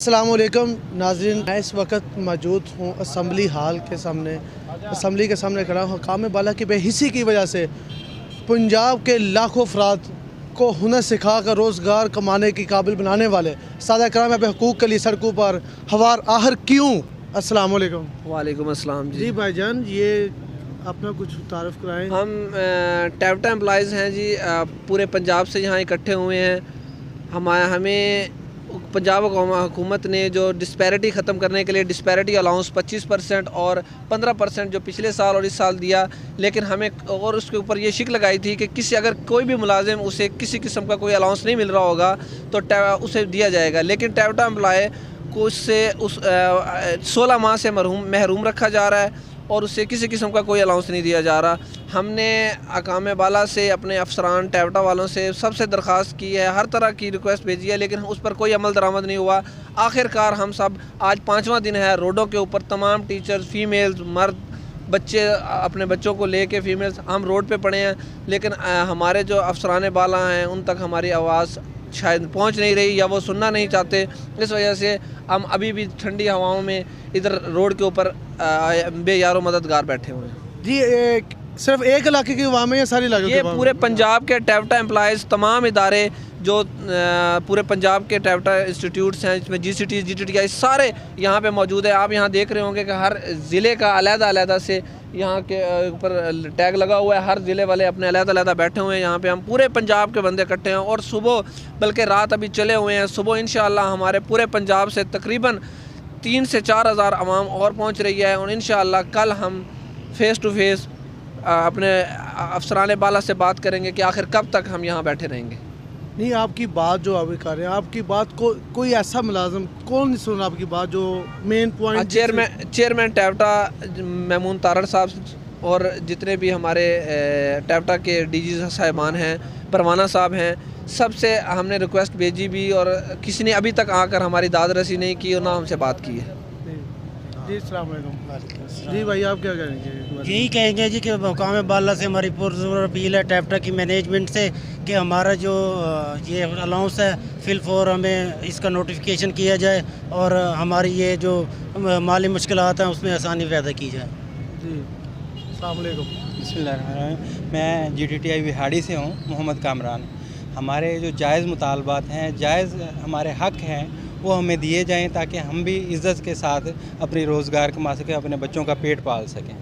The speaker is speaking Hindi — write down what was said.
अस्सलामुअलैकुम नाज़रीन, मैं इस वक्त मौजूद हूँ असम्बली हाल के सामने। असम्बली के सामने खड़ा हूँ। हुकाम बाला की बेहिसी की वजह से पंजाब के लाखों अफराद को हुनर सिखा कर रोज़गार कमाने की काबिल बनाने वाले सादा कराम अपने हकूक़ के लिए सड़कों पर हवार आहर क्यों? अस्सलामुअलैकुम। वालेकुम अस्सलाम जी। भाईजान, ये अपना कुछ तारुफ कराएँ। हम टैप्टा एम्प्लॉइज़ हैं जी, पूरे पंजाब से यहाँ इकट्ठे हुए हैं। हमें पंजाब हुकूमत ने जो डिस्पैरिटी ख़त्म करने के लिए डिस्पैरिटी अलाउंस 25% और 15% जो पिछले साल और इस साल दिया, लेकिन हमें और उसके ऊपर ये शिक लगाई थी कि किसी अगर कोई भी मुलाजिम उसे किसी किस्म का कोई अलाउंस नहीं मिल रहा होगा तो उसे दिया जाएगा, लेकिन टैप्टा एम्प्लॉय को उससे 16 माह से महरूम रखा जा रहा है और उससे किसी किस्म का कोई अलाउंस नहीं दिया जा रहा। हमने हकाम बाला से, अपने अफसरान टैप्टा वालों से सबसे दरख्वास्त की है, हर तरह की रिक्वेस्ट भेजी है, लेकिन उस पर कोई अमल दरामद नहीं हुआ। आखिरकार हम सब आज 5वां दिन है, रोडों के ऊपर तमाम टीचर्स, फीमेल्स, मर्द, बच्चे, अपने बच्चों को लेके फीमेल्स हम रोड पे पड़े हैं, लेकिन हमारे जो अफसरान बाला हैं उन तक हमारी आवाज़ शायद पहुंच नहीं रही या वो सुनना नहीं चाहते। इस वजह से हम अभी भी ठंडी हवाओं में इधर रोड के ऊपर बेयारो मददगार बैठे हुए हैं जी। सिर्फ एक इलाके की अवाम है या सारी इलाके? ये पूरे पंजाब के टैप्टा एम्प्लॉइज़, तमाम इदारे जो पूरे पंजाब के टैप्टा इंस्टीट्यूट्स हैं, इसमें GCT, GTTI सारे यहाँ पे मौजूद है। आप यहाँ देख रहे होंगे कि हर ज़िले का अलग-अलग से यहाँ के ऊपर टैग लगा हुआ है। हर ज़िले वाले अपने अलग-अलग बैठे हुए हैं। यहाँ पे हम पूरे पंजाब के बंदे इकट्ठे हैं और सुबह, बल्कि रात अभी चले हुए हैं। सुबह इंशाअल्लाह हमारे पूरे पंजाब से तकरीबन 3 से 4 हज़ार आवाम और पहुँच रही है और इंशाअल्लाह कल हम फ़ेस टू फेस अपने अफसरान बाला से बात करेंगे कि आखिर कब तक हम यहाँ बैठे रहेंगे। नहीं, आपकी बात जो अभी कर रहे हैं, आपकी बात को कोई ऐसा मुलाजिम कौन नहीं सुन आपकी बात जो मेन पॉइंट? चेयरमैन टैप्टा महमूद तारड़ साहब और जितने भी हमारे टैप्टा के DG साहिबान हैं, परवाना साहब हैं, सबसे हमने रिक्वेस्ट भेजी भी और किसी ने अभी तक आकर हमारी दाद रसी नहीं की और ना हमसे बात की है। जी, अस्सलाम वालेकुम। जी भाई, आप क्या कहेंगे? यही कहेंगे जी कि हुकाम बाला से हमारी पुरज़ोर अपील है टैप्टा की मैनेजमेंट से कि हमारा जो ये अलाउंस है फिल फॉर हमें इसका नोटिफिकेशन किया जाए और हमारी ये जो माली मुश्किलात हैं उसमें आसानी पैदा की जाए। जी, अस्सलाम वालेकुम। बिस्मिल्लाह। मैं GTTI विहाड़ी से हूँ, मोहम्मद कामरान। हमारे जो जायज़ मुतालबात हैं, जायज़ हमारे हक़ हैं, वो हमें दिए जाएं ताकि हम भी इज़्ज़त के साथ अपनी रोज़गार कमा सकें, अपने बच्चों का पेट पाल सकें।